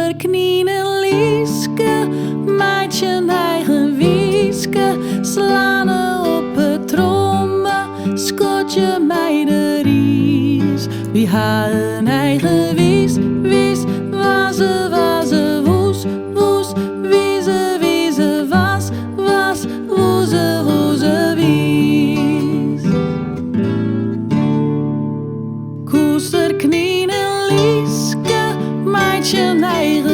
Koester, knien en lieske, meidje een eigen wieske, slaan op het tromme, skotje mij de ries. Wie ha een eigen wies, wies, waze, woes, woes, wieze, was, woeze, wies. Koester, knien en lieske, meidje een eigen